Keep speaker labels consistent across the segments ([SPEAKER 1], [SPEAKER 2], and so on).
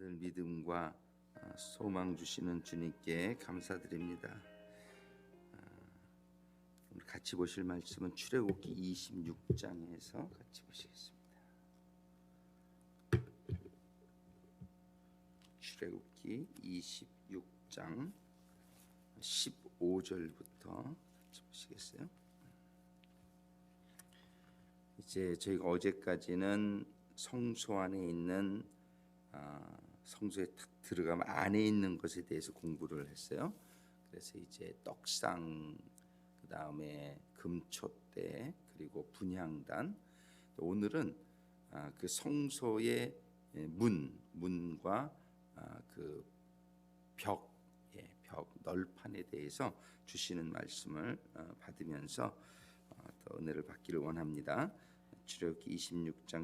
[SPEAKER 1] 늘 믿음과 소망 주시는 주님께 감사드립니다. 오늘 같이 보실 말씀은 출애굽기 26장에서 같이 보시겠습니다. 출애굽기 26장 15절부터 같이 보시겠어요? 이제 저희가 어제까지는 성소 안에 있는 성소에 탁 들어가면 안에 있는 것에 대해서 공부를 했어요. 그래서 이제 떡상, 그 다음에 금촛대, 그리고 분향단. 오늘은 그 성소의 문과 그 벽 널판에 대해서 주시는 말씀을 받으면서 더 은혜를 받기를 원합니다. 출애굽기 26장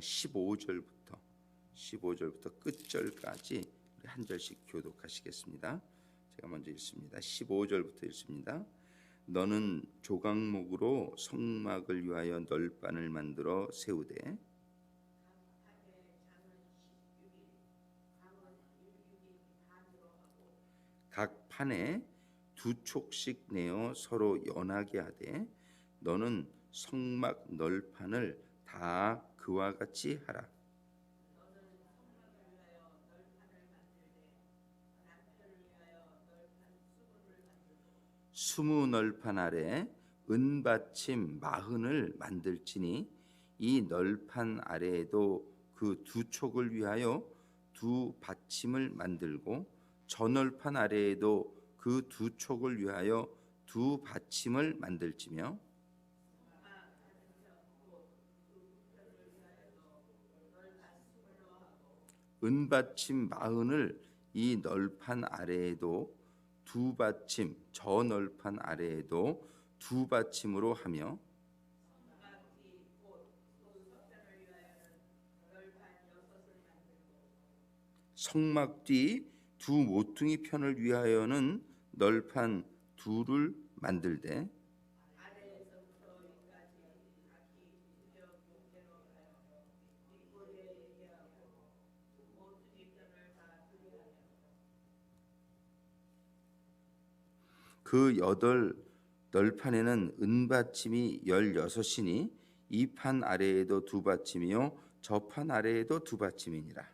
[SPEAKER 1] 15절부터 끝절까지 한 절씩 교독하시겠습니다. 제가 먼저 읽습니다. 15절부터 읽습니다. 너는 조각목으로 성막을 위하여 널판을 만들어 세우되 각 판에 두 촉씩 내어 서로 연하게 하되 너는 성막 널판을 다 그와 같이 하라. 20널판 아래 은받침 40을 만들지니 이 널판 아래에도 그 두 촉을 위하여 두 받침을 만들고 저 널판 아래에도 그 두 촉을 위하여 두 받침을 만들지며 은받침 40을 이 널판 아래에도 두 받침, 저 널판 아래에도 두 받침으로 하며 성막 뒤 두 모퉁이 편을 위하여는 널판 둘을 만들되 그 8널판에는 은받침이 16이니 이 판 아래에도 두 받침이요 저 판 아래에도 두 받침이니라.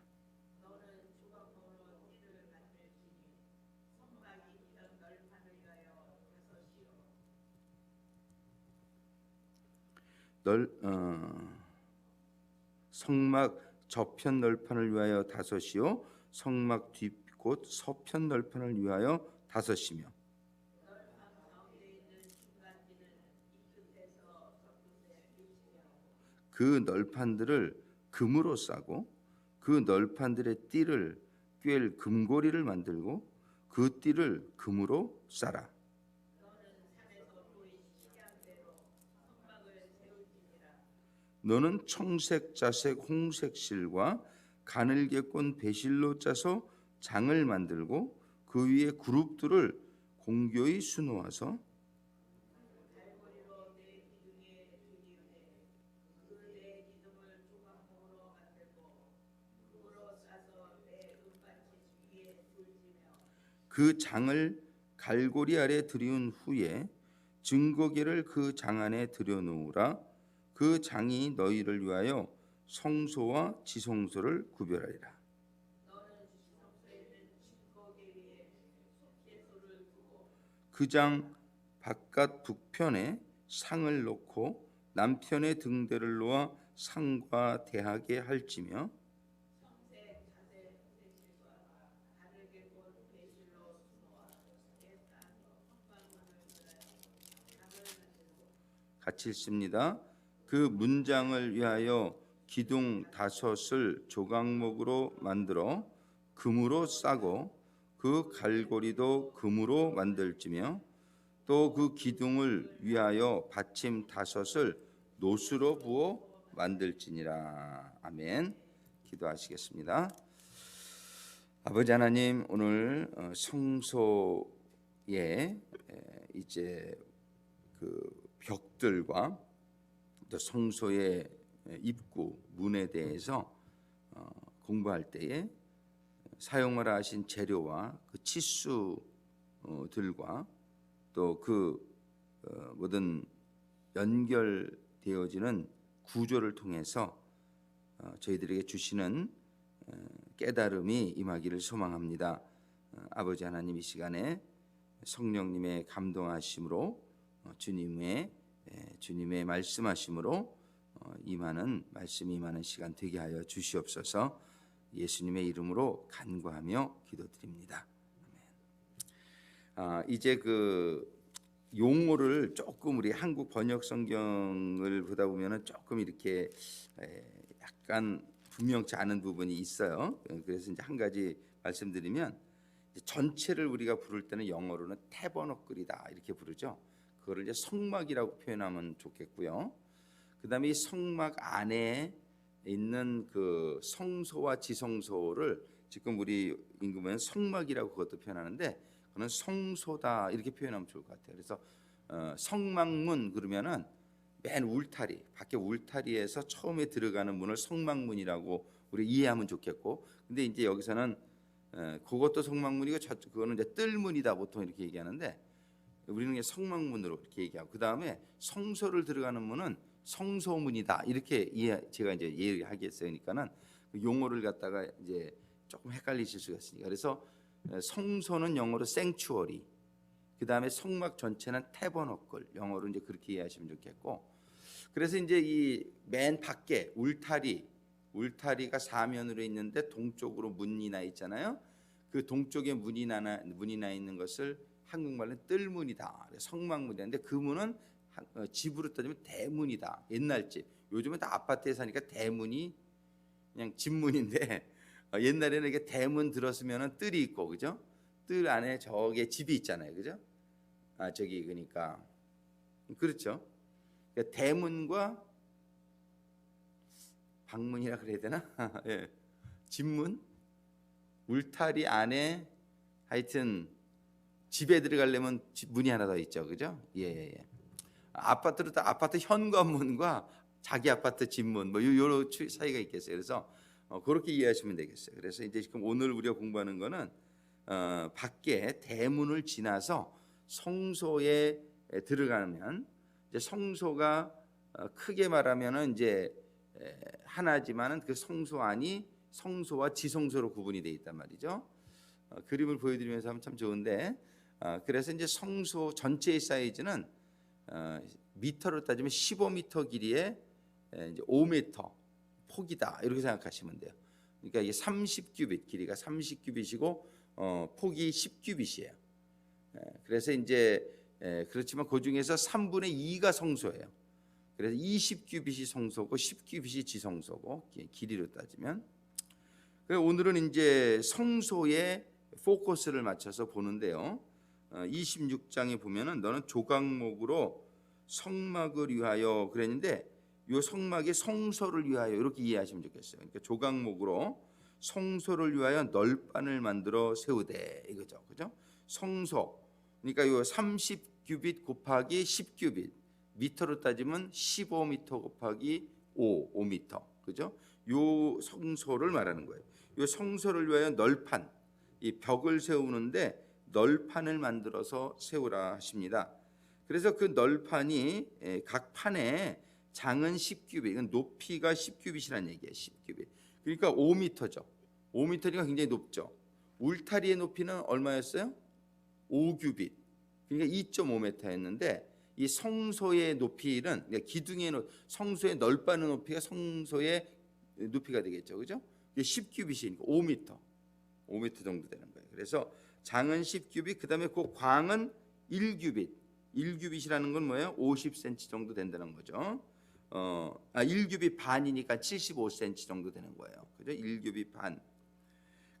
[SPEAKER 1] 성막 저편 널판을 위하여 5이요 성막 뒤 곧 서편 널판을 위하여 5이며 그 널판들을 금으로 싸고 그 널판들의 띠를 꿰일 금고리를 만들고 그 띠를 금으로 싸라. 너는 청색, 자색, 홍색 실과 가늘게 꼰 배실로 짜서 장을 만들고 그 위에 그룹들을 공교히 수놓아서 그 장을 갈고리 아래 들이운 후에 증거계를 그 장 안에 들여놓으라. 그 장이 너희를 위하여 성소와 지성소를 구별하리라. 그 장 바깥 북편에 상을 놓고 남편의 등대를 놓아 상과 대하게 할지며 같이 읽습니다. 그 문장을 위하여 기둥 5을 조각목으로 만들어 금으로 싸고 그 갈고리도 금으로 만들지며 또 그 기둥을 위하여 받침 5을 노수로 부어 만들지니라. 아멘. 기도하시겠습니다. 아버지 하나님, 오늘 성소에 이제 그 벽들과 또 성소의 입구 문에 대해서 공부할 때에 사용하라 하신 재료와 그 치수들과 또 그 모든 연결되어지는 구조를 통해서 저희들에게 주시는 깨달음이 임하기를 소망합니다. 아버지 하나님, 이 시간에 성령님의 감동하심으로 주님의 말씀하심으로 임하는 말씀이 임하는 시간 되게 하여 주시옵소서. 예수님의 이름으로 간구하며 기도드립니다. 이제 그 용어를 조금 우리 한국 번역 성경을 보다 보면은 조금 이렇게 약간 분명치 않은 부분이 있어요. 그래서 이제 한 가지 말씀드리면, 전체를 우리가 부를 때는 영어로는 태버너클이다 이렇게 부르죠. 그거를 이제 성막이라고 표현하면 좋겠고요. 그다음에 이 성막 안에 있는 그 성소와 지성소를 지금 우리 임금은 성막이라고 그것도 표현하는데, 그는 성소다 이렇게 표현하면 좋을 것 같아요. 그래서 성막문 그러면은 맨 울타리, 밖에 울타리에서 처음에 들어가는 문을 성막문이라고 우리 이해하면 좋겠고, 근데 이제 여기서는 그것도 성막문이고 그거는 이제 뜰문이다 보통 이렇게 얘기하는데, 우리는 그냥 성막문으로 이렇게 얘기하고, 그 다음에 성소를 들어가는 문은 성소문이다 이렇게 제가 이제 이해하겠으니까는 용어를 갖다가 이제 조금 헷갈리실 수가 있으니까, 그래서 성소는 영어로 sanctuary, 그 다음에 성막 전체는 태버너클, 영어로 이제 그렇게 이해하시면 좋겠고, 그래서 이제 이 맨 밖에 울타리가 사면으로 있는데 동쪽으로 문이 나 있잖아요. 그 동쪽에 문이 나 있는 것을 한국말로는 뜰문이다, 성막문이인데 그 문은 집으로 따지면 대문이다. 옛날 집, 요즘은 다 아파트에 사니까 대문이 그냥 집문인데 옛날에는 이게 대문 들었으면은 뜰이 있고, 그죠? 뜰 안에 저게 집이 있잖아요, 그죠? 저기 그러니까 그렇죠. 그러니까 대문과 방문이라 그래야 되나? 예. 집문, 울타리 안에 하여튼 집에 들어가려면 문이 하나 더 있죠, 그죠? 예. 아파트로 다 아파트 현관문과 자기 아파트 집문 뭐 요런 사이가 있겠어요. 그래서 그렇게 이해하시면 되겠어요. 그래서 이제 지금 오늘 우리가 공부하는 거는 밖에 대문을 지나서 성소에 들어가면, 이제 성소가 크게 말하면은 이제 하나지만은 그 성소 안이 성소와 지성소로 구분이 되어 있단 말이죠. 그림을 보여드리면서 하면 참 좋은데, 그래서 이제 성소 전체의 사이즈는 미터로 따지면 15m 길이에 이제 5m 폭이다 이렇게 생각하시면 돼요. 그러니까 이게 30규빗, 길이가 30규빗이고 폭이 10규빗이에요. 그래서 이제 그렇지만 그 중에서 3분의 2가 성소예요. 그래서 20규빗이 성소고 10규빗이 지성소고, 길이로 따지면. 그래서 오늘은 이제 성소에 포커스를 맞춰서 보는데요. 26장에 보면은 너는 조각목으로 성막을 위하여 그랬는데, 요 성막이 성소를 위하여 이렇게 이해하시면 좋겠어요. 그러니까 조각목으로 성소를 위하여 널판을 만들어 세우되 이거죠, 그죠? 성소, 그러니까 요 30규빗 곱하기 10규빗, 미터로 따지면 15m 곱하기 5m, 그죠? 요 성소를 말하는 거예요. 요 성소를 위하여 널판, 이 벽을 세우는데 널판을 만들어서 세우라 하십니다. 그래서 그 널판이 각 판에 장은 10규빗, 이건 높이가 10규빗이라는 얘기예요. 10규빗. 그러니까 5m죠. 5m니까 굉장히 높죠. 울타리의 높이는 얼마였어요? 5규빗. 그러니까 2.5m였는데 이 성소의 높이는, 그러니까 기둥의 성소의 널빤의 높이가 성소의 높이가 되겠죠, 그죠? 이게 10규빗이니까 5m 정도 되는 거예요. 그래서 장은 10규빗, 그다음에 그 광은 1규빗. 1규빗이라는 건 뭐예요? 50cm 정도 된다는 거죠. 1규빗 반이니까 75cm 정도 되는 거예요. 그죠? 1규빗 반.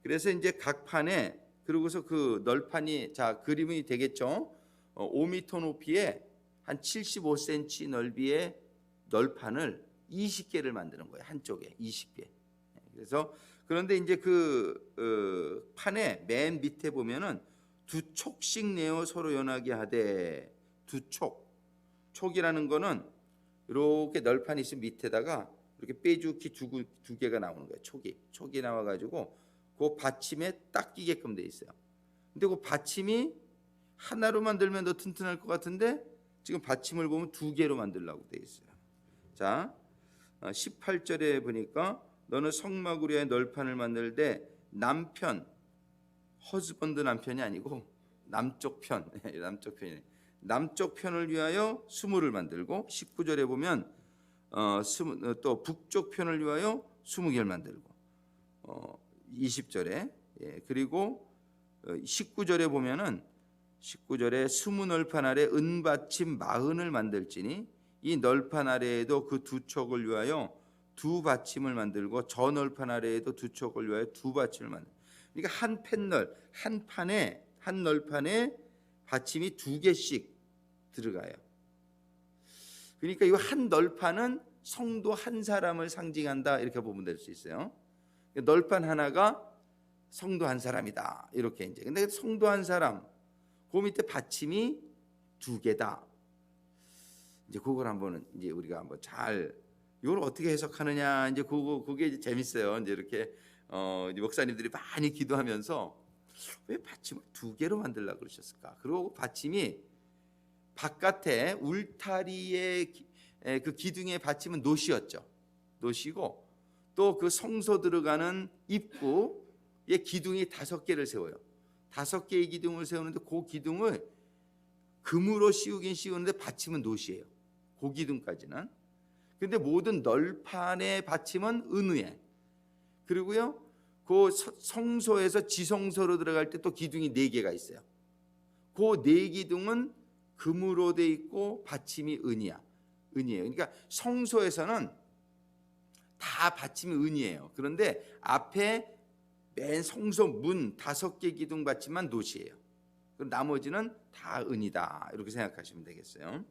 [SPEAKER 1] 그래서 이제 각 판에, 그러고서 그 널판이, 자 그림이 되겠죠. 5m 높이에 한 75cm 넓이의 널판을 20개를 만드는 거예요. 한쪽에 20개. 그래서 그런데 이제 그 판의 맨 밑에 보면은 두 촉씩 내어 서로 연하게 하되, 두 촉이라는 거는 이렇게 널판이 있으면 밑에다가 이렇게 빼주기 두 개가 나오는 거예요. 촉이 나와가지고 그 받침에 딱 끼게끔 돼 있어요. 근데 그 받침이 하나로 만들면 더 튼튼할 것 같은데 지금 받침을 보면 두 개로 만들려고 돼 있어요. 자, 18절에 보니까 너는 성막으로 위하여 널판을 만들 때 남편, 허즈번드 남편이 아니고 남쪽 편, 남쪽 편이네. 남쪽 편을 위하여 20을 만들고 19절에 보면 또 북쪽 편을 위하여 20개를 만들고 20절에 그리고 19절에 보면은 19절에 20널판 아래 은받침 40을 만들지니 이 널판 아래에도 그 두 척을 위하여 두 받침을 만들고 저 널판 아래에도 두 척을 위하여 두 받침을 만들. 그러니까 한 펜널 한 판에 한 널판에 받침이 두 개씩 들어가요. 그러니까 이 한 널판은 성도 한 사람을 상징한다 이렇게 보면 될 수 있어요. 널판 하나가 성도 한 사람이다 이렇게 이제. 근데 성도 한 사람 그 밑에 받침이 두 개다. 이제 그걸 한번 이제 우리가 한번 잘 이걸 어떻게 해석하느냐 이제 그게 이제 재밌어요. 이제 이렇게 이제 목사님들이 많이 기도하면서 왜 받침을 두 개로 만들려고 그러셨을까? 그리고 받침이 바깥에 울타리의 그 기둥의 받침은 노시였죠. 노시고 또 그 성소 들어가는 입구에 기둥이 5개를 세워요. 5개의 기둥을 세우는데 그 기둥을 금으로 씌우긴 씌우는데 받침은 노시예요. 그 기둥까지는. 근데 모든 널판의 받침은 은우에. 그리고요. 그 성소에서 지성소로 들어갈 때 또 기둥이 4개가 있어요. 그 4기둥은 금으로 돼 있고 받침이 은이에요. 그러니까 성소에서는 다 받침이 은이에요. 그런데 앞에 맨 성소 문 5개 기둥 받침만 노시예요. 그럼 나머지는 다 은이다. 이렇게 생각하시면 되겠어요.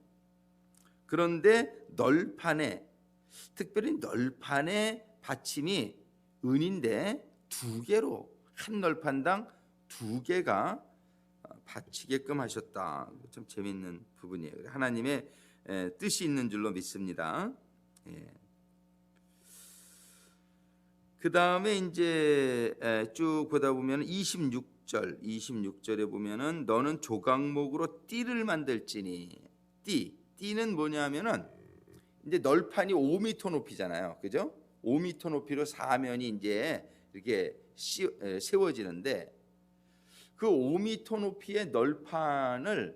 [SPEAKER 1] 그런데 널판에 특별히 널판의 받침이 은인데 2개로 한 널판당 2개가 받치게끔 하셨다. 참 재미있는 부분이에요. 하나님의 뜻이 있는 줄로 믿습니다. 그 다음에 이제 쭉 보다 보면 26절에 보면은 너는 조각목으로 띠를 만들지니 띠는 뭐냐면은 이제 널판이 5m 높이잖아요, 그죠? 5m 높이로 사면이 이제 이렇게 세워지는데 그 5m 높이의 널판을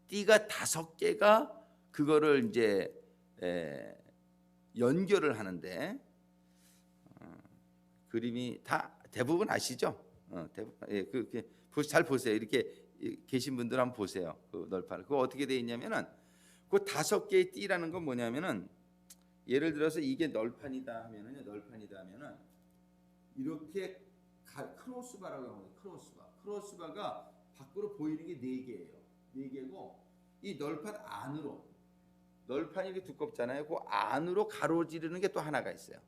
[SPEAKER 1] 띠가 5개가 그거를 이제 연결을 하는데 그림이 다 대부분 아시죠? 잘 보세요. 이렇게 계신 분들 한번 보세요. 그 널판을. 그거 어떻게 돼 있냐면은 그 5개의 띠라는 건 뭐냐면은 예를 들어서 이게 널판이다 하면은 이렇게 크로스바라고 합니다. 크로스바가 밖으로 보이는 게 4개예요. 4개고 이 널판 안으로 널판이 이렇게 두껍잖아요. 그 안으로 가로지르는 게 또 하나가 있어요.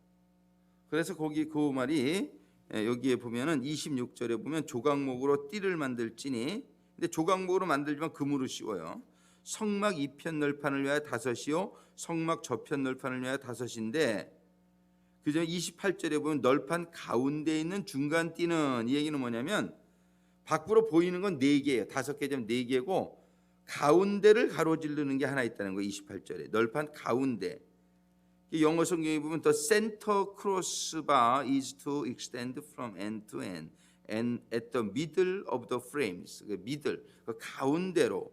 [SPEAKER 1] 그래서 거기 그 말이 여기에 보면은 26절에 보면 조각목으로 띠를 만들지니 근데 조각목으로 만들지만 금으로 씌워요. 성막 이편 널판을 위하여 5이요 성막 저편 널판을 위하여 5인데 그저 28절에 보면 널판 가운데 있는 중간 띠는 이 얘기는 뭐냐면 밖으로 보이는 건 4개예요. 5개면 4개고 가운데를 가로지르는 게 하나 있다는 거예요. 28절에 널판 가운데. 영어 성경에 보면 the center crossbar is to extend from end to end and at the middle of the frames. 그 middle, 그 가운데로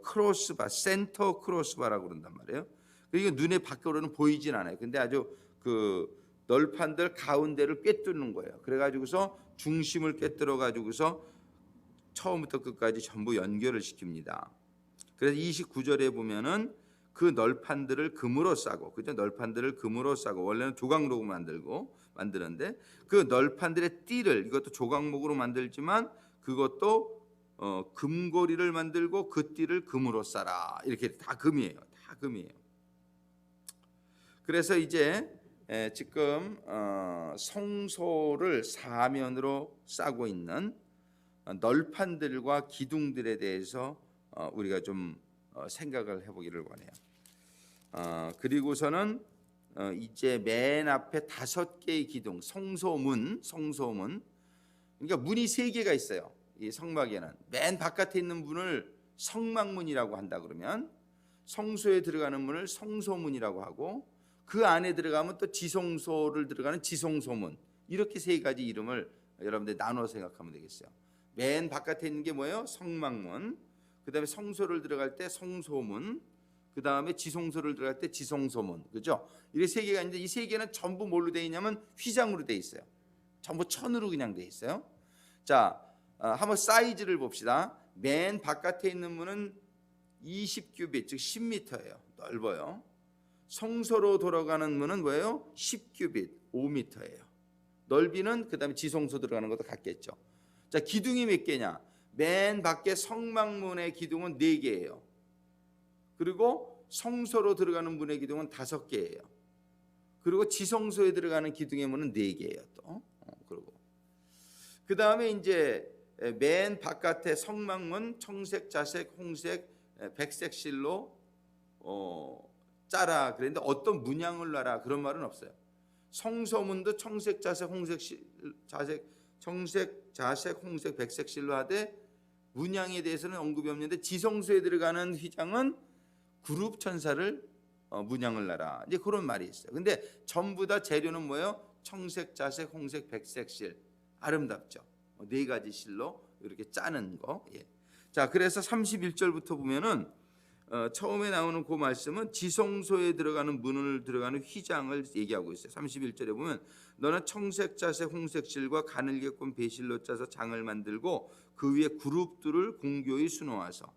[SPEAKER 1] 크로스바, 센터 크로스바라고 그런단 말이에요. 그리고 눈에 밖으로는 보이진 않아요. 근데 아주 그 널판들 가운데를 꿰뚫는 거예요. 그래가지고서 중심을 꿰뚫어 가지고서 처음부터 끝까지 전부 연결을 시킵니다. 그래서 29절에 보면은 그 널판들을 금으로 싸고, 그죠? 널판들을 금으로 싸고 원래는 조각목으로 만드는데 그 널판들의 띠를 이것도 조각목으로 만들지만 그것도 금고리를 만들고 그 띠를 금으로 싸라. 이렇게 다 금이에요. 다 금이에요. 그래서 이제 지금 성소를 사면으로 싸고 있는 널판들과 기둥들에 대해서 우리가 좀 생각을 해보기를 원해요. 그리고서는 이제 맨 앞에 5개의 기둥, 성소문. 그러니까 문이 3개가 있어요. 이 성막에는 맨 바깥에 있는 문을 성막문이라고 한다 그러면, 성소에 들어가는 문을 성소문이라고 하고, 그 안에 들어가면 또 지성소를 들어가는 지성소문. 이렇게 3가지 이름을 여러분들 나눠 생각하면 되겠어요. 맨 바깥에 있는 게 뭐예요? 성막문. 그다음에 성소를 들어갈 때 성소문. 그다음에 지성소를 들어갈 때 지성소문. 그죠? 이게 3개가 있는데, 이 3개는 전부 뭘로 되어 있냐면 휘장으로 되어 있어요. 전부 천으로 그냥 되어 있어요. 자, 한번 사이즈를 봅시다. 맨 바깥에 있는 문은 20규빗, 즉 10m예요. 넓어요. 성소로 돌아가는 문은 뭐예요? 10규빗, 5m예요. 넓이는 그다음에 지성소 들어가는 것도 같겠죠. 자, 기둥이 몇 개냐? 맨 밖에 성막문의 기둥은 4개예요. 그리고 성소로 들어가는 문의 기둥은 5개예요. 그리고 지성소에 들어가는 기둥의 문은 4개예요. 또 그리고 그 다음에 이제 맨 바깥에 성막문 청색, 자색, 홍색, 백색 실로 짜라 그랬는데, 어떤 문양을 놔라 그런 말은 없어요. 성소문도 청색, 자색, 홍색, 청색, 자색, 홍색, 백색 실로 하되 문양에 대해서는 언급이 없는데, 지성소에 들어가는 휘장은 그룹 천사를 문양을 놔라, 이제 그런 말이 있어요. 근데 전부 다 재료는 뭐예요? 청색, 자색, 홍색, 백색 실. 아름답죠. 4가지 실로 이렇게 짜는 거. 예. 자, 그래서 31절부터 보면은 처음에 나오는 그 말씀은 지성소에 들어가는 문을 들어가는 휘장을 얘기하고 있어요. 31절에 보면 너는 청색, 자색, 홍색 실과 가늘게 꼰 배실로 짜서 장을 만들고 그 위에 그룹들을 공교히 수놓아서.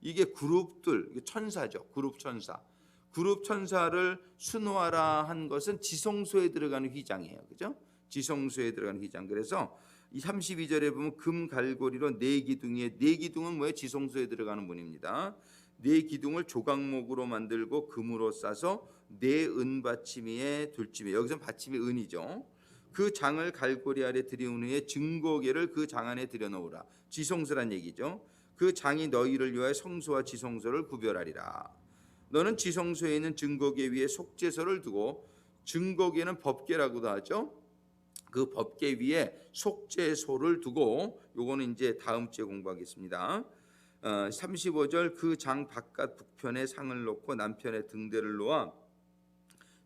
[SPEAKER 1] 이게 그룹들, 이게 천사죠. 그룹 천사. 그룹 천사를 수놓아라 한 것은 지성소에 들어가는 휘장이에요. 그죠? 지성소에 들어가는 휘장. 그래서 이 32절에 보면 금 갈고리로 4기둥에, 4기둥은 뭐예요? 지성소에 들어가는 문입니다. 4기둥을 조각목으로 만들고 금으로 싸서 4은 받침 위에 둘지며, 여기서 받침이 은이죠. 그 장을 갈고리 아래 들여놓은 후에 증거계를 그 장 안에 들여놓으라. 지성소란 얘기죠. 그 장이 너희를 위하여 성소와 지성소를 구별하리라. 너는 지성소에 있는 증거계 위에 속죄소를 두고, 증거계는 법궤라고도 하죠. 그 법궤 위에 속죄소를 두고, 요거는 이제 다음 주에 공부하겠습니다. 35절 그 장 바깥 북편에 상을 놓고 남편에 등대를 놓아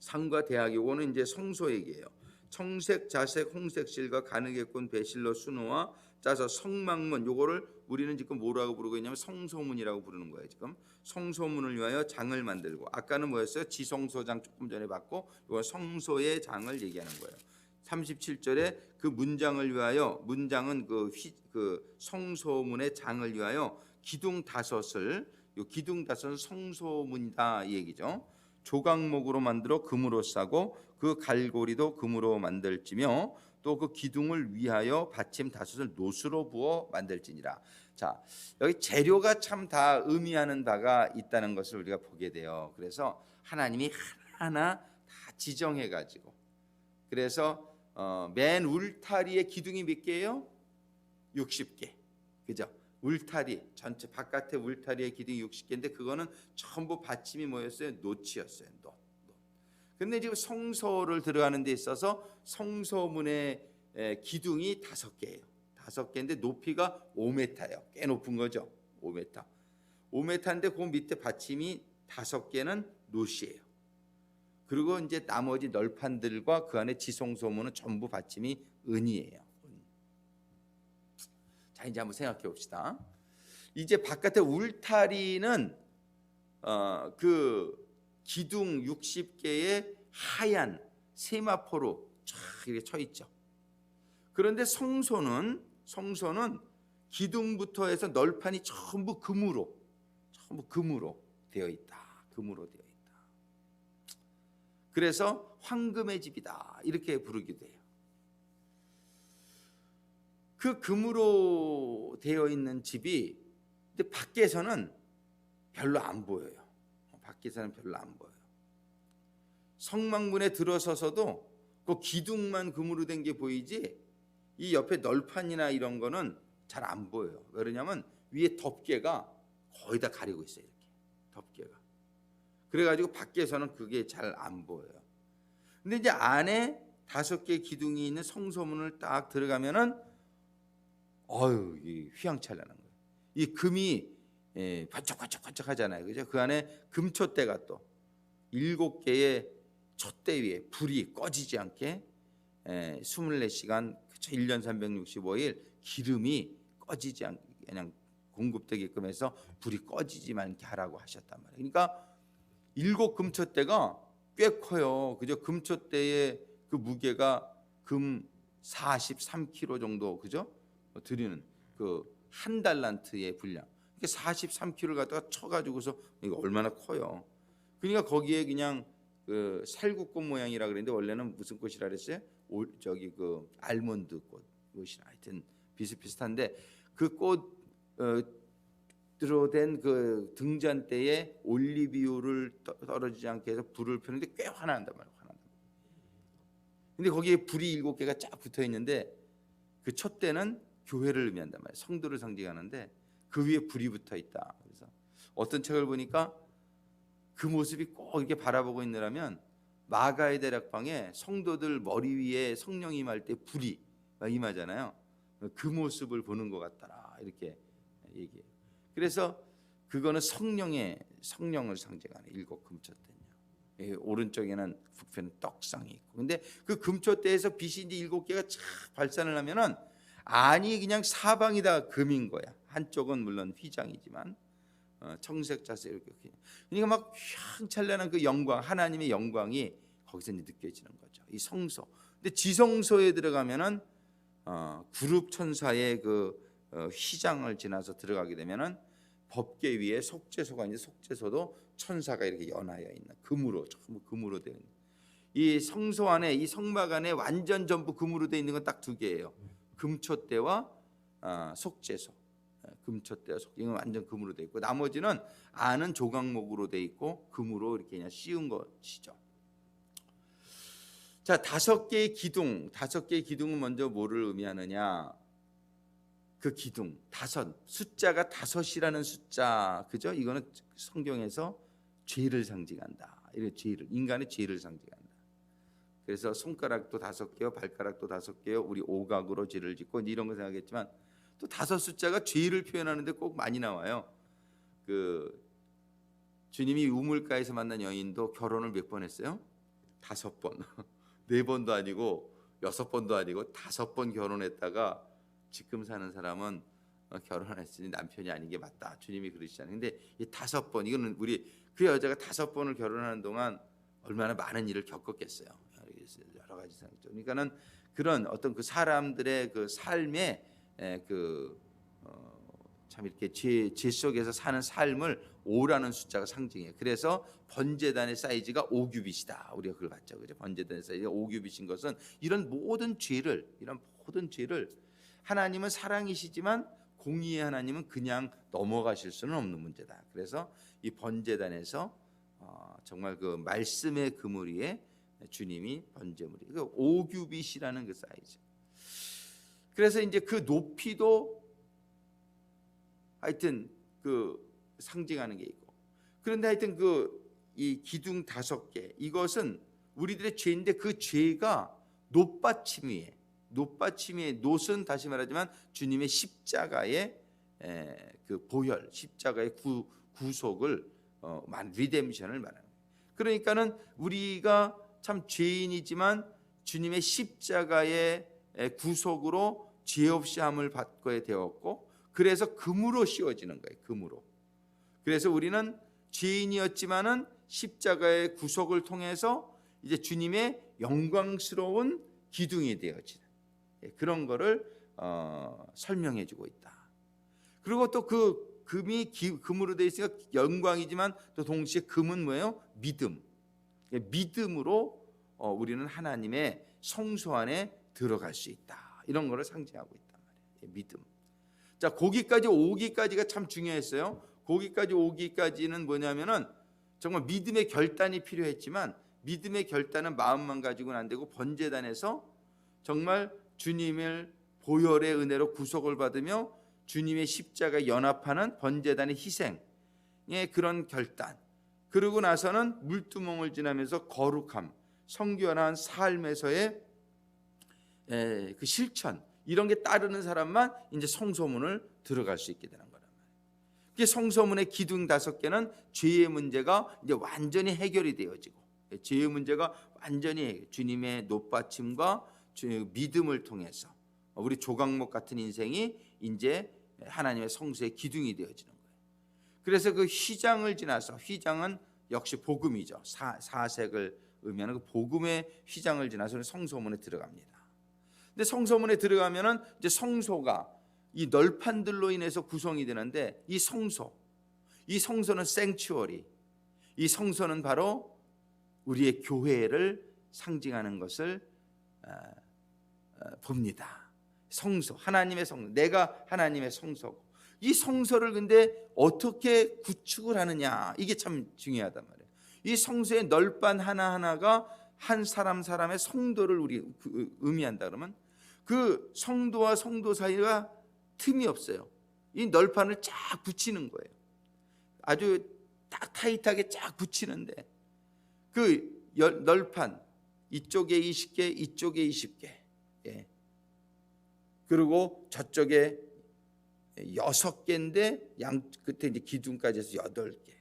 [SPEAKER 1] 상과 대학, 요거는 이제 성소 얘기예요. 청색, 자색, 홍색 실과 가늘게 꼰 배실로 수놓아 짜서 성막문, 요거를 우리는 지금 뭐라고 부르고 있냐면 성소문이라고 부르는 거예요. 지금 성소문을 위하여 장을 만들고, 아까는 뭐였어요? 지성소장 조금 전에 봤고, 요거 성소의 장을 얘기하는 거예요. 37절에 그 문장을 위하여, 문장은 그 성소문의 장을 위하여 기둥 5을, 요 기둥 5은 성소문이다 이 얘기죠. 조각목으로 만들어 금으로 싸고 그 갈고리도 금으로 만들지며 또 그 기둥을 위하여 받침 5을 노수로 부어 만들지니라. 자, 여기 재료가 참 다 의미하는 바가 있다는 것을 우리가 보게 돼요. 그래서 하나님이 하나하나 다 지정해 가지고, 그래서 맨 울타리의 기둥이 몇 개예요? 60개. 그죠? 울타리 전체 바깥에 울타리의 기둥이 60개인데 그거는 전부 받침이 뭐였어요? 노치였어요. 노. 근데 지금 성소를 들어가는 데 있어서 성소문의 기둥이 5개예요. 5개인데 높이가 5m예요. 꽤 높은 거죠. 5m. 5m인데 그 밑에 받침이 5개는 노시예요. 그리고 이제 나머지 널판들과 그 안에 지성소문은 전부 받침이 은이에요. 자, 이제 한번 생각해 봅시다. 이제 바깥에 울타리는 그 기둥 60개의 하얀 세마포로 쫙 이렇게 쳐 있죠. 그런데 성소는 기둥부터 해서 널판이 전부 금으로 되어 있다. 금으로 되어 있다. 그래서 황금의 집이다 이렇게 부르기도 해요. 그 금으로 되어 있는 집이 근데 밖에서는 별로 안 보여요. 밖에서는 별로 안 보여요. 성막문에 들어서서도 그 기둥만 금으로 된 게 보이지 이 옆에 널판이나 이런 거는 잘 안 보여요. 왜냐하면 위에 덮개가 거의 다 가리고 있어요. 이렇게 덮개가. 그래가지고 밖에서는 그게 잘 안 보여요. 근데 이제 안에 5개 기둥이 있는 성소문을 딱 들어가면은 이 휘황찬란한 거예요. 이 금이 반짝반짝 하잖아요. 그죠? 그 안에 금촛대가 또 7개의 촛대 위에 불이 꺼지지 않게 24시간 1년 365일 기름이 꺼지지 않게 그냥 공급되게끔 해서 불이 꺼지지 않게 하라고 하셨단 말이에요. 그러니까 7 금촛대가 꽤 커요. 그죠? 금촛대의 그 무게가 금 43kg 정도, 그죠? 드리는 그 한 달란트의 분량. 43kg를 갖다가 쳐가지고서 이거 얼마나 커요. 그러니까 거기에 그냥 그 살구꽃 모양이라 그랬는데 원래는 무슨 꽃이라 그랬어요? 저기 그 알몬드 꽃이나 하여튼 비슷비슷한데 그 꽃으로 된 그 등잔대에 올리브유를 떨어지지 않게 해서 불을 펴는데 꽤 화난단 말이에요. 근데 거기에 불이 7개가 쫙 붙어 있는데 그 촛대는 교회를 의미한단 말이에요. 성도를 상징하는데 그 위에 불이 붙어 있다. 그래서 어떤 책을 보니까 그 모습이 꼭 이렇게 바라보고 있느라면 마가의 다락방에 성도들 머리 위에 성령이 임할 때 불이 임하잖아요. 그 모습을 보는 것 같더라 이렇게 얘기해요. 그래서 그거는 성령을 상징하는 7 금촛대냐. 오른쪽에는 북편은 떡상이 있고, 근데 그 금촛대에서 빛이 이제 7개가 쫙 발산을 하면은 안이 그냥 사방이 다 금인 거야. 한쪽은 물론 휘장이지만 청색 자세 이렇게. 그러니까 막 휘황찬란한 그 영광, 하나님의 영광이 거기서 이제 느껴지는 거죠. 이 성소. 근데 지성소에 들어가면은 그룹 천사의 그 휘장을 지나서 들어가게 되면은 법궤 위에 속죄소가 있는데 속죄소도 천사가 이렇게 연하여 있는 금으로 전부 금으로 되어 있는 이 성소 안에 이 성막 안에 완전 전부 금으로 되어 있는 건 딱 2개예요. 금촛대와 속죄소. 금촛대와 속죄 이건 완전 금으로 되어 있고 나머지는 안은 조각목으로 되어 있고 금으로 이렇게 그냥 씌운 것이죠. 자, 5개의 기둥은 먼저 뭐를 의미하느냐? 그 기둥 5 숫자가 5이라는 숫자, 그죠? 이거는 성경에서 죄를 상징한다. 이런 죄를 인간의 죄를 상징한다. 그래서 손가락도 5개요, 발가락도 5개요. 우리 오각으로 죄를 짓고 이런 거 생각했지만 또 5 숫자가 죄를 표현하는데 꼭 많이 나와요. 그 주님이 우물가에서 만난 여인도 결혼을 몇 번 했어요? 5번. 4번도 아니고 6번도 아니고 5번 결혼했다가 지금 사는 사람은 결혼했으니 남편이 아닌 게 맞다. 주님이 그러시잖아요. 근데 이 5번 이거는 우리 그 여자가 5번을 결혼하는 동안 얼마나 많은 일을 겪었겠어요. 여러 가지 상황. 그러니까는 그런 어떤 그 사람들의 그 삶에 참 이렇게 죄 속에서 사는 삶을 5라는 숫자가 상징해요. 그래서 번제단의 사이즈가 5규빗이다. 우리가 그걸 봤죠, 그죠? 번제단의 사이즈가 5규빗인 것은 이런 모든 죄를 하나님은 사랑이시지만 공의의 하나님은 그냥 넘어가실 수는 없는 문제다. 그래서 이 번제단에서 정말 그 말씀의 그물 위에 주님이 번제물이 그 5규빗이라는 그 사이즈. 그래서 이제 그 높이도 하여튼 그 상징하는 게 있고, 그런데 하여튼 그 이 기둥 5개 이것은 우리들의 죄인데 그 죄가 놋받침 위에 놋은 다시 말하지만 주님의 십자가의 그 보혈, 십자가의 구속을 리뎀션을 말하는 거예요. 그러니까는 우리가 참 죄인이지만 주님의 십자가의 구속으로 죄 없이 함을 받게 되었고, 그래서 금으로 씌워지는 거예요. 금으로. 그래서 우리는 죄인이었지만은 십자가의 구속을 통해서 이제 주님의 영광스러운 기둥이 되어지는 그런 거를 설명해주고 있다. 그리고 또 그 금이 금으로 되어 있으니까 영광이지만 또 동시에 금은 뭐예요? 믿음. 믿음으로 우리는 하나님의 성소 안에 들어갈 수 있다. 이런 거를 상징하고 있단 말이에요. 믿음. 자, 거기까지 오기까지가 참 중요했어요. 거기까지 오기까지는 뭐냐면은 정말 믿음의 결단이 필요했지만 믿음의 결단은 마음만 가지고는 안 되고 번제단에서 정말 주님을 보혈의 은혜로 구속을 받으며 주님의 십자가 연합하는 번제단의 희생의 그런 결단, 그러고 나서는 물두멍을 지나면서 거룩함, 성결한 삶에서의 그 실천, 이런 게 따르는 사람만 이제 성소문을 들어갈 수 있게 되는 거란 말이에요. 그 성소문의 기둥 5개는 죄의 문제가 이제 완전히 해결이 되어지고, 죄의 문제가 완전히 주님의 높받침과 믿음을 통해서 우리 조각목 같은 인생이 이제 하나님의 성소의 기둥이 되어지는 거예요. 그래서 그 휘장을 지나서, 휘장은 역시 복음이죠. 사색을 의미하는 그 복음의 휘장을 지나서 성소문에 들어갑니다. 근데 성소문에 들어가면은 이제 성소가 이 널판들로 인해서 구성이 되는데, 이 성소는 생츄어리, 이 성소는 바로 우리의 교회를 상징하는 것을 봅니다. 성소, 하나님의 성소, 내가 하나님의 성소고, 이 성소를 근데 어떻게 구축을 하느냐, 이게 참 중요하단 말이에요. 이 성소의 널판 하나하나가 한 사람의 성도를 우리 의미한다 그러면, 그 성도와 성도 사이가 틈이 없어요. 이 널판을 쫙 붙이는 거예요. 아주 딱 타이트하게 쫙 붙이는데, 그 널판 이쪽에 20개, 이쪽에 20개, 그리고 저쪽에 6개인데 양 끝에 이제 기둥까지 해서 8개.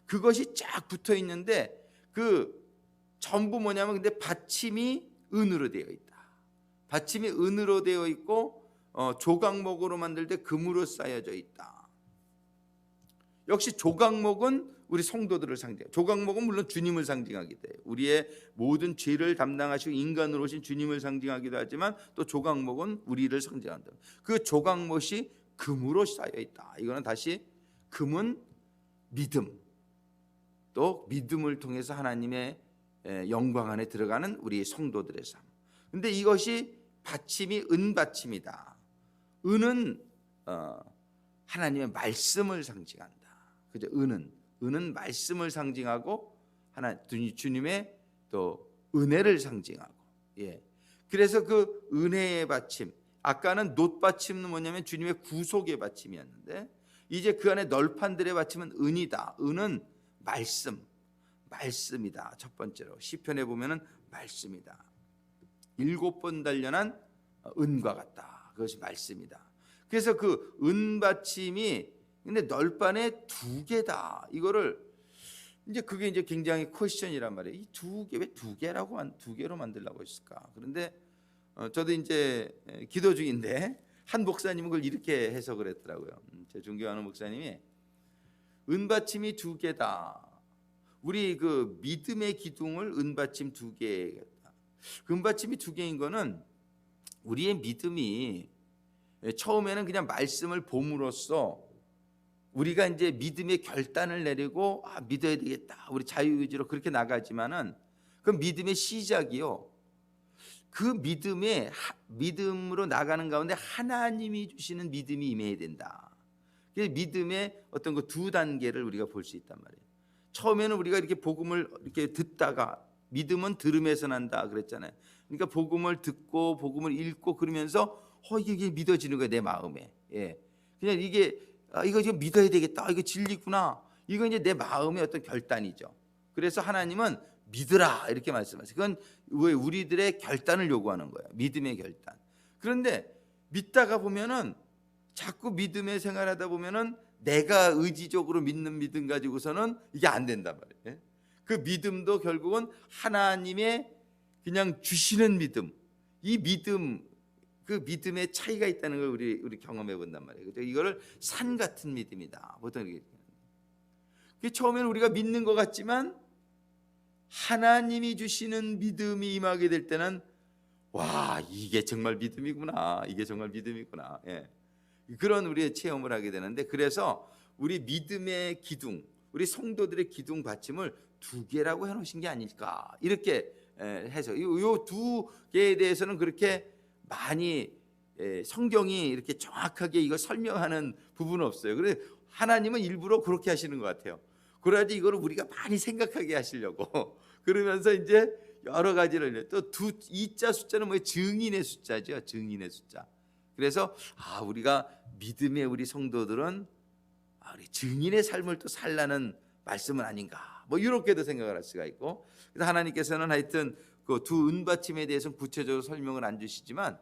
[SPEAKER 1] 그것이 쫙 붙어 있는데, 그 전부 뭐냐면 근데 받침이 은으로 되어 있다. 받침이 은으로 되어 있고 조각목으로 만들 때 금으로 쌓여져 있다. 역시 조각목은 우리 성도들을 상징해요. 조각목은 물론 주님을 상징하기도 해요. 우리의 모든 죄를 담당하시고 인간으로 오신 주님을 상징하기도 하지만, 또 조각목은 우리를 상징한다. 그 조각목이 금으로 쌓여 있다. 이거는 다시, 금은 믿음, 또 믿음을 통해서 하나님의 영광 안에 들어가는 우리 성도들의 삶. 근데 이것이 받침이 은받침이다. 은은 하나님의 말씀을 상징한다. 그죠? 은은 말씀을 상징하고 주님의 또 은혜를 상징하고. 그래서 그 은혜의 받침, 아까는 놋받침은 뭐냐면 주님의 구속의 받침이었는데, 이제 그 안에 널판들의 받침은 은이다. 은은 말씀이다. 첫 번째로 시편에 보면은 말씀이다. 7번 단련한 은과 같다. 그것이 말씀이다. 그래서 그 은받침이 근데 널판에 2개다. 이거를 이제 그게 이제 굉장히 퀘스천이란 말이에요. 이 2개, 왜 2개라고 2개로 만들려고 했을까? 그런데 저도 이제 기도 중인데 한 목사님은 그걸 이렇게 해석을 했더라고요. 제 존경하는 목사님이, 은받침이 2개다. 우리 그 믿음의 기둥을 은받침 2개. 은받침이 2개인 거는 우리의 믿음이 처음에는 그냥 말씀을 봄으로써 우리가 이제 믿음의 결단을 내리고 믿어야 되겠다, 우리 자유의지로 그렇게 나가지만은, 그 믿음의 시작이요, 그 믿음으로 나가는 가운데 하나님이 주시는 믿음이 임해야 된다. 그래서 믿음의 어떤 그 2단계를 우리가 볼 수 있단 말이에요. 처음에는 우리가 이렇게 복음을 이렇게 듣다가, 믿음은 들음에서 난다 그랬잖아요. 그러니까 복음을 듣고 복음을 읽고 그러면서 이게 믿어지는 거예요, 내 마음에. 그냥 이거 지금 믿어야 되겠다, 이거 진리구나, 이거 이제 내 마음의 어떤 결단이죠. 그래서 하나님은 믿으라 이렇게 말씀하세요. 그건 왜 우리들의 결단을 요구하는 거예요, 믿음의 결단. 그런데 믿다가 보면은 자꾸 믿음의 생활하다 보면은 내가 의지적으로 믿는 믿음 가지고서는 이게 안 된단 말이에요. 그 믿음도 결국은 하나님의 그냥 주시는 믿음, 이 믿음, 그 믿음의 차이가 있다는 걸 우리 경험해 본단 말이에요. 이거를 산 같은 믿음이다, 보통 이렇게. 처음에는 우리가 믿는 것 같지만 하나님이 주시는 믿음이 임하게 될 때는, 와, 이게 정말 믿음이구나, 이게 정말 믿음이구나. 그런 우리의 체험을 하게 되는데, 그래서 우리 믿음의 기둥, 우리 성도들의 기둥 받침을 2개라고 해놓으신 게 아닐까, 이렇게 해서 이 2개에 대해서는 그렇게 많이 성경이 이렇게 정확하게 이거 설명하는 부분은 없어요. 그래서 하나님은 일부러 그렇게 하시는 것 같아요. 그래야지 이거를 우리가 많이 생각하게 하시려고. 그러면서 이제 여러 가지를, 또 2자 숫자는 뭐예요? 증인의 숫자죠, 증인의 숫자. 그래서 우리가 믿음의 우리 성도들은 우리 증인의 삶을 또 살라는 말씀은 아닌가,
[SPEAKER 2] 뭐 이렇게도 생각을 할 수가 있고, 그래서 하나님께서는 하여튼 그 두 은받침에 대해서는 구체적으로 설명을 안 주시지만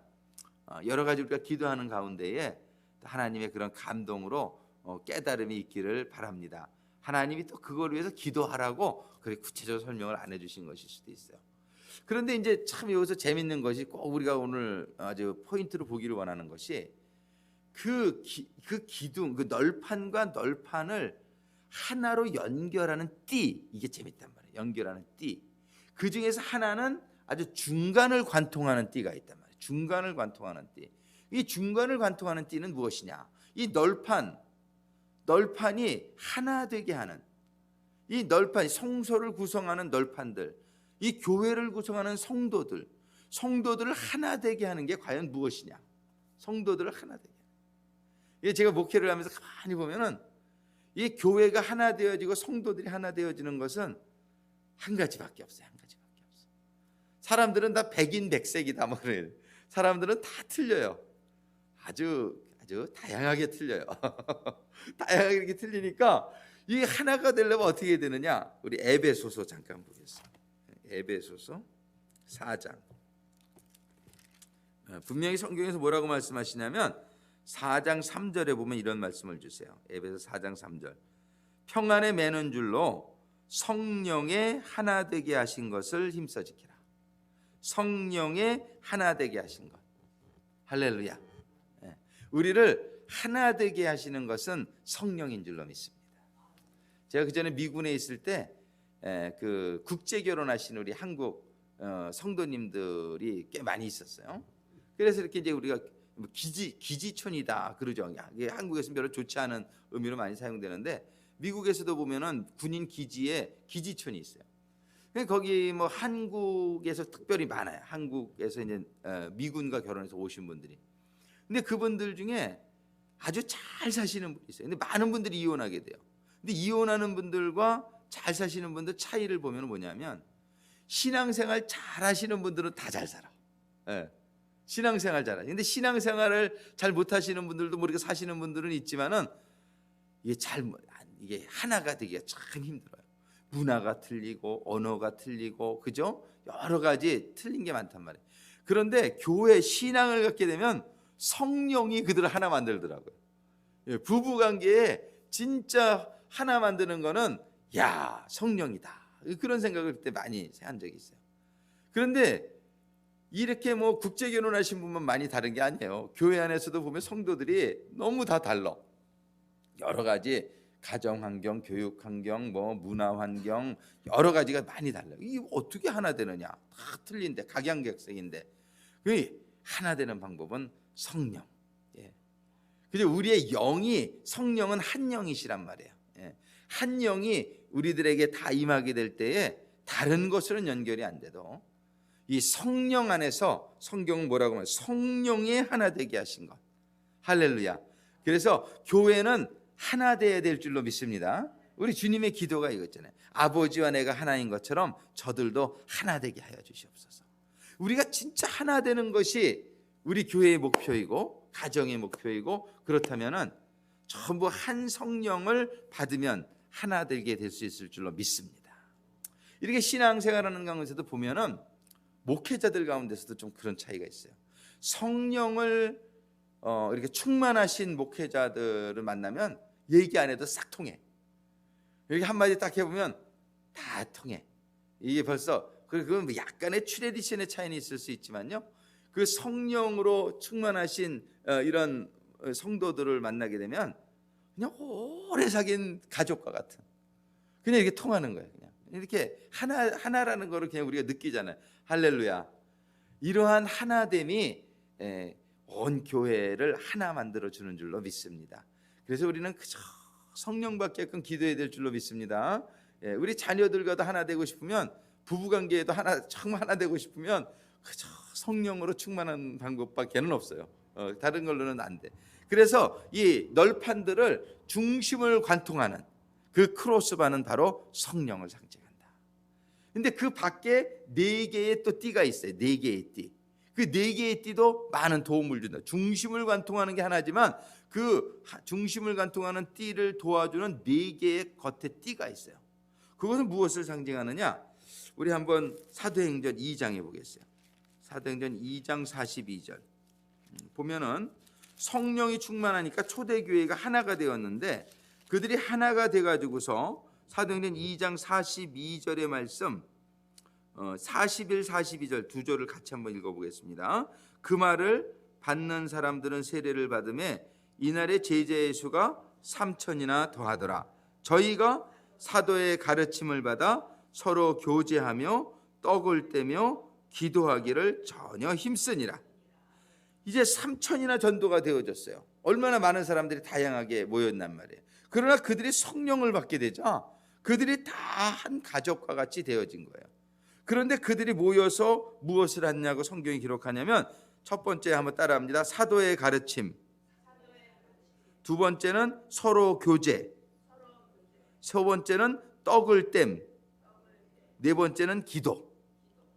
[SPEAKER 2] 여러 가지 우리가 기도하는 가운데에 하나님의 그런 감동으로 깨달음이 있기를 바랍니다. 하나님이 또 그걸 위해서 기도하라고 그렇게 구체적으로 설명을 안 해주신 것일 수도 있어요. 그런데 이제 참 여기서 재밌는 것이 꼭 우리가 오늘 아주 포인트로 보기를 원하는 것이 그 기둥, 그 널판과 널판을 하나로 연결하는 띠, 이게 재밌단 말이에요. 연결하는 띠. 그 중에서 하나는 아주 중간을 관통하는 띠가 있단 말이에요. 중간을 관통하는 띠. 이 중간을 관통하는 띠는 무엇이냐? 이 널판이 하나 되게 하는, 이 널판이 성소를 구성하는 널판들, 이 교회를 구성하는 성도들을 하나 되게 하는 게 과연 무엇이냐? 성도들을 하나 되게. 이게 제가 목회를 하면서 가만히 보면은 이 교회가 하나 되어지고 성도들이 하나 되어지는 것은 한 가지밖에 없어요. 한 가지밖에 없어. 사람들은 다 백인백색이다 뭐 그래요. 사람들은 다 틀려요. 아주 다양하게 틀려요. 다양하게 이렇게 틀리니까 이 하나가 되려면 어떻게 해야 되느냐? 우리 에베소서 잠깐 보겠습니다. 에베소서 4장. 분명히 성경에서 뭐라고 말씀하시냐면 4장 3절에 보면 이런 말씀을 주세요. 에베소 4장 3절. 평안에 매는 줄로 성령의 하나 되게 하신 것을 힘써 지키라. 성령의 하나 되게 하신 것. 할렐루야. 우리를 하나 되게 하시는 것은 성령인 줄로 믿습니다. 제가 그전에 미군에 있을 때 그 국제 결혼하신 우리 한국 성도님들이 꽤 많이 있었어요. 그래서 이렇게 이제 우리가 기지촌이다 그러죠. 이게 한국에서는 별로 좋지 않은 의미로 많이 사용되는데 미국에서도 보면은 군인 기지에 기지촌이 있어요. 거기 뭐 한국에서 특별히 많아요. 한국에서 이제 미군과 결혼해서 오신 분들이. 근데 그분들 중에 아주 잘 사시는 분이 있어요. 근데 많은 분들이 이혼하게 돼요. 근데 이혼하는 분들과 잘 사시는 분들 차이를 보면 뭐냐면 신앙생활 잘 하시는 분들은 다 잘 살아. 신앙생활 잘하죠. 근데 신앙생활을 잘 못하시는 분들도 모르게 사시는 분들은 있지만은 이게 하나가 되기가 참 힘들어요. 문화가 틀리고 언어가 틀리고 그죠? 여러 가지 틀린 게 많단 말이에요. 그런데 교회 신앙을 갖게 되면 성령이 그들을 하나 만들더라고요. 부부관계에 진짜 하나 만드는 거는 야 성령이다 그런 생각을 그때 많이 한 적이 있어요. 그런데 이렇게 뭐 국제 결혼하신 분만 많이 다른 게 아니에요. 교회 안에서도 보면 성도들이 너무 다 달라. 여러 가지 가정 환경, 교육 환경, 뭐 문화 환경 여러 가지가 많이 달라요. 이게 어떻게 하나 되느냐? 다 틀린데 각양각색인데 그 하나 되는 방법은 성령. 그죠? 우리의 영이 성령은 한 영이시란 말이에요. 한 영이 우리들에게 다 임하게 될 때에 다른 것으로는 연결이 안 돼도 이 성령 안에서 성경은 뭐라고 하면 성령의 하나 되게 하신 것. 할렐루야. 그래서 교회는 하나 되어야 될 줄로 믿습니다. 우리 주님의 기도가 이거잖아요. 아버지와 내가 하나인 것처럼 저들도 하나 되게 하여 주시옵소서. 우리가 진짜 하나 되는 것이 우리 교회의 목표이고 가정의 목표이고 그렇다면은 전부 한 성령을 받으면 하나 되게 될 수 있을 줄로 믿습니다. 이렇게 신앙생활하는 가운데서도 보면은 목회자들 가운데서도 좀 그런 차이가 있어요. 성령을 이렇게 충만하신 목회자들을 만나면 얘기 안 해도 싹 통해. 여기 한마디 딱 해보면 다 통해. 이게 벌써 그건 약간의 트레디션의 차이는 있을 수 있지만요. 그 성령으로 충만하신 이런 성도들을 만나게 되면 그냥 오래 사귄 가족과 같은 그냥 이렇게 통하는 거예요. 그냥 이렇게 하나라는 거를 그냥 우리가 느끼잖아요. 할렐루야. 이러한 하나됨이 온 교회를 하나 만들어 주는 줄로 믿습니다. 그래서 우리는 그저 성령 받게끔 기도해야 될 줄로 믿습니다. 우리 자녀들과도 하나 되고 싶으면 부부관계에도 정말 하나 되고 싶으면 그저 성령으로 충만한 방법밖에는 없어요. 다른 걸로는 안 돼. 그래서 이 널판들을 중심을 관통하는 그 크로스바는 바로 성령을 상징한다. 근데 그 밖에 4개의 또 띠가 있어요. 4개의 띠. 그 4개의 띠도 많은 도움을 준다. 중심을 관통하는 게 하나지만 그 중심을 관통하는 띠를 도와주는 4개의 겉에 띠가 있어요. 그것은 무엇을 상징하느냐? 우리 한번 사도행전 2장에 보겠어요. 사도행전 2장 42절 보면은 성령이 충만하니까 초대교회가 하나가 되었는데 그들이 하나가 돼가지고서 사도행전 2장 42절의 말씀 41, 42절 두 절을 같이 한번 읽어보겠습니다. 그 말을 받는 사람들은 세례를 받음에 이날에 제자의 수가 3,000이나 더하더라. 저희가 사도의 가르침을 받아 서로 교제하며 떡을 떼며 기도하기를 전혀 힘쓰니라. 이제 3,000이나 전도가 되어졌어요. 얼마나 많은 사람들이 다양하게 모였단 말이에요. 그러나 그들이 성령을 받게 되자 그들이 다 한 가족과 같이 되어진 거예요. 그런데 그들이 모여서 무엇을 했냐고 성경이 기록하냐면 첫 번째 한번 따라합니다. 사도의 가르침. 두 번째는 서로 교제. 세 번째는 떡을 땜. 네 번째는 기도.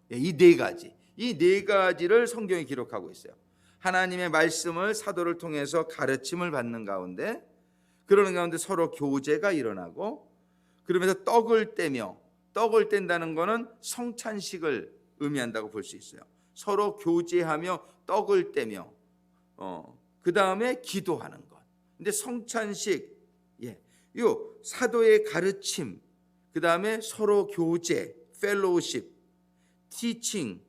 [SPEAKER 2] 이 네 가지. 이 네 가지를 성경이 기록하고 있어요. 하나님의 말씀을 사도를 통해서 가르침을 받는 가운데 그러는 가운데 서로 교제가 일어나고 그러면서 떡을 떼며 떡을 뗀다는 것은 성찬식을 의미한다고 볼 수 있어요. 서로 교제하며 떡을 떼며 그 다음에 기도하는 것. 근데 성찬식, 요 사도의 가르침, 그 다음에 서로 교제, fellowship, teaching,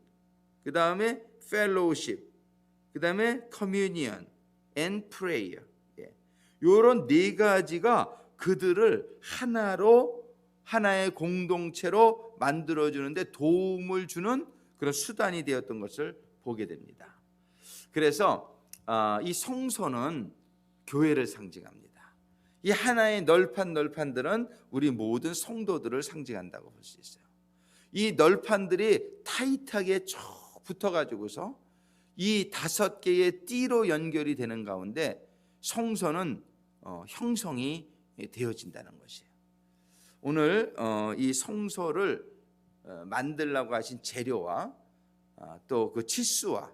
[SPEAKER 2] 그 다음에 fellowship, 그 다음에 communion and prayer. 이런 네 가지가 그들을 하나의 공동체로 만들어주는데 도움을 주는 그런 수단이 되었던 것을 보게 됩니다. 그래서 이 성소는 교회를 상징합니다. 이 하나의 널판들은 우리 모든 성도들을 상징한다고 볼 수 있어요. 이 널판들이 타이트하게 쭉 붙어가지고서 이 5개의 띠로 연결이 되는 가운데 성소는 형성이 되어진다는 것이에요. 오늘 이 성소를 만들라고 하신 재료와 또 그 치수와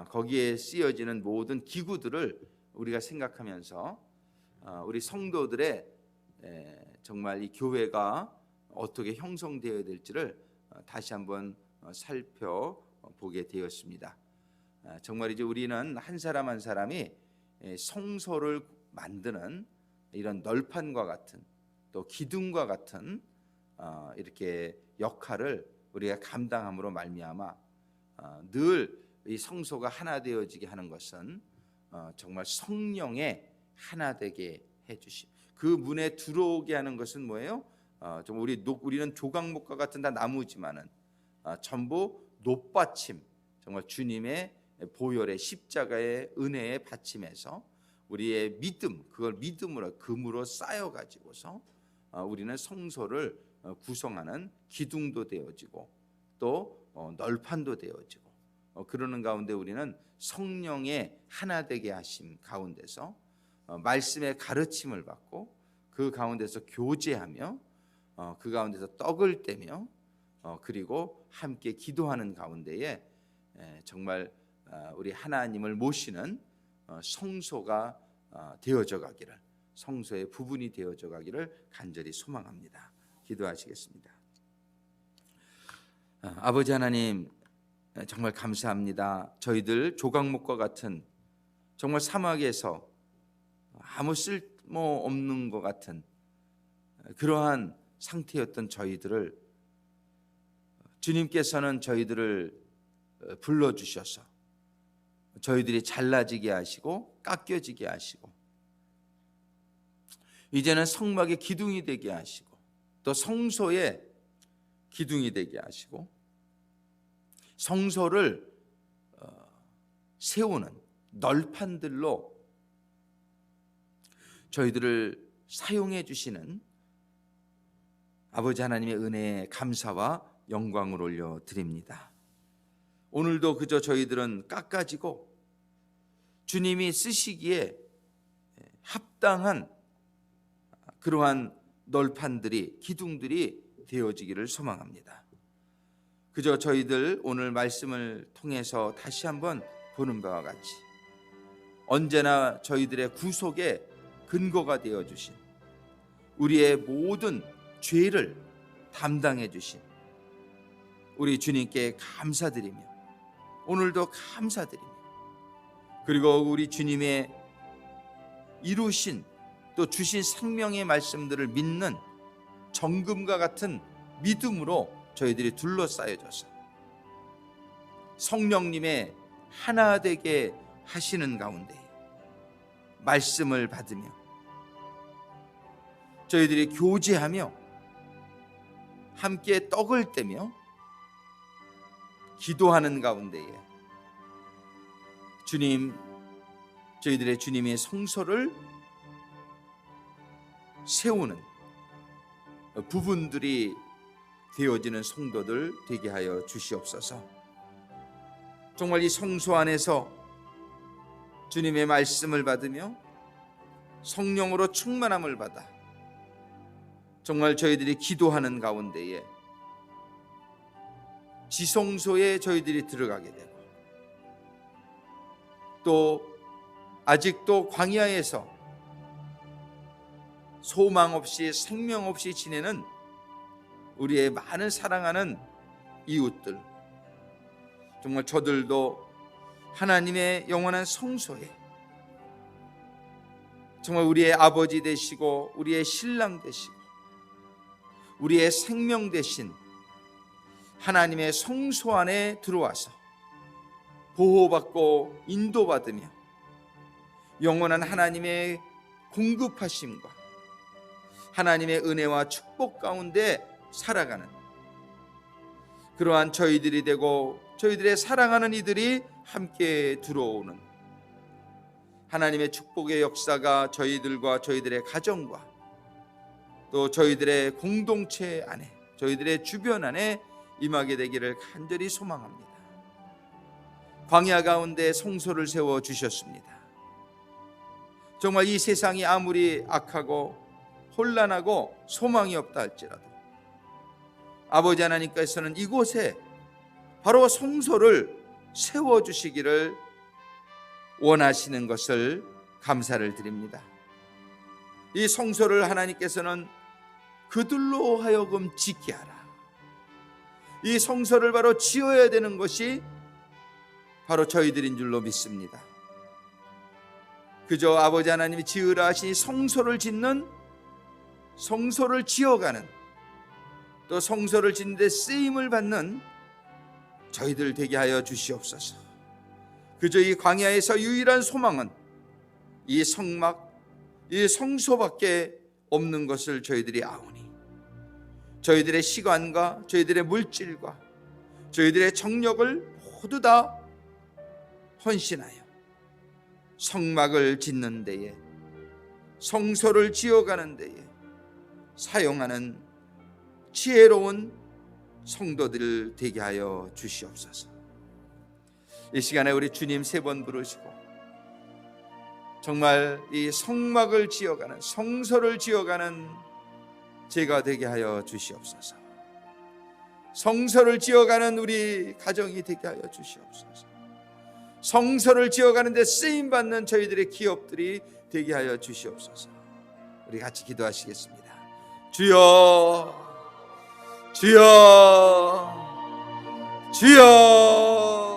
[SPEAKER 2] 거기에 쓰여지는 모든 기구들을 우리가 생각하면서 우리 성도들의 정말 이 교회가 어떻게 형성되어야 될지를 다시 한번 살펴보게 되었습니다. 정말 이제 우리는 한 사람 한 사람이 성소를 만드는 이런 널판과 같은 또 기둥과 같은 이렇게 역할을 우리가 감당함으로 말미암아 늘 이 성소가 하나 되어지게 하는 것은 정말 성령의 하나 되게 해주심. 그 문에 들어오게 하는 것은 뭐예요? 좀 우리는 조각목과 같은 다 나무지만은 전부 놋받침, 정말 주님의 보혈의 십자가의 은혜의 받침에서 우리의 믿음, 그걸 믿음으로 금으로 쌓여 가지고서 우리는 성소를 구성하는 기둥도 되어지고 또 널판도 되어지고 그러는 가운데 우리는 성령의 하나 되게 하심 가운데서 말씀의 가르침을 받고 그 가운데서 교제하며 그 가운데서 떡을 떼며 그리고 함께 기도하는 가운데에 정말 우리 하나님을 모시는 성소가 되어져 가기를, 성소의 부분이 되어져 가기를 간절히 소망합니다. 기도하시겠습니다. 아버지 하나님, 정말 감사합니다. 저희들 조각목과 같은 정말 사막에서 아무 쓸모 없는 것 같은 그러한 상태였던 저희들을 주님께서는 저희들을 불러주셔서 저희들이 잘라지게 하시고 깎여지게 하시고 이제는 성막의 기둥이 되게 하시고 또 성소의 기둥이 되게 하시고 성소를 세우는 널판들로 저희들을 사용해 주시는 아버지 하나님의 은혜에 감사와 영광을 올려드립니다. 오늘도 그저 저희들은 깎아지고 주님이 쓰시기에 합당한 그러한 널판들이 기둥들이 되어지기를 소망합니다. 그저 저희들 오늘 말씀을 통해서 다시 한번 보는 바와 같이 언제나 저희들의 구속의 근거가 되어주신 우리의 모든 죄를 담당해 주신 우리 주님께 감사드리며 오늘도 감사드리며 그리고 우리 주님의 이루신 또 주신 생명의 말씀들을 믿는 정금과 같은 믿음으로 저희들이 둘러싸여져서 성령님의 하나 되게 하시는 가운데 말씀을 받으며 저희들이 교제하며 함께 떡을 떼며 기도하는 가운데에 주님, 저희들의 주님의 성소를 세우는 부분들이 되어지는 성도들 되게 하여 주시옵소서. 정말 이 성소 안에서 주님의 말씀을 받으며 성령으로 충만함을 받아 정말 저희들이 기도하는 가운데에 지성소에 저희들이 들어가게 되고 또 아직도 광야에서 소망 없이 생명 없이 지내는 우리의 많은 사랑하는 이웃들, 정말 저들도 하나님의 영원한 성소에 정말 우리의 아버지 되시고 우리의 신랑 되시고 우리의 생명 되신 하나님의 성소 안에 들어와서 보호받고 인도받으며 영원한 하나님의 공급하심과 하나님의 은혜와 축복 가운데 살아가는 그러한 저희들이 되고 저희들의 사랑하는 이들이 함께 들어오는 하나님의 축복의 역사가 저희들과 저희들의 가정과 또 저희들의 공동체 안에 저희들의 주변 안에 임하게 되기를 간절히 소망합니다. 광야 가운데 성소를 세워 주셨습니다. 정말 이 세상이 아무리 악하고 혼란하고 소망이 없다 할지라도 아버지 하나님께서는 이곳에 바로 성소를 세워주시기를 원하시는 것을 감사를 드립니다. 이 성소를 하나님께서는 그들로 하여금 짓게 하라. 이 성소를 바로 지어야 되는 것이 바로 저희들인 줄로 믿습니다. 그저 아버지 하나님이 지으라 하신 성소를 짓는 성소를 지어가는 또 성소를 짓는 데 쓰임을 받는 저희들 되게 하여 주시옵소서. 그저 이 광야에서 유일한 소망은 이 성막, 이 성소밖에 없는 것을 저희들이 아오니 저희들의 시간과 저희들의 물질과 저희들의 정력을 모두 다 헌신하여 성막을 짓는 데에 성소를 지어가는 데에 사용하는 지혜로운 성도들 되게 하여 주시옵소서. 이 시간에 우리 주님 3번 부르시고 정말 이 성막을 지어가는 성소를 지어가는 제가 되게 하여 주시옵소서. 성소를 지어가는 우리 가정이 되게 하여 주시옵소서. 성소를 지어가는 데 쓰임받는 저희들의 기업들이 되게 하여 주시옵소서. 우리 같이 기도하시겠습니다. 주여, 주여, 주여.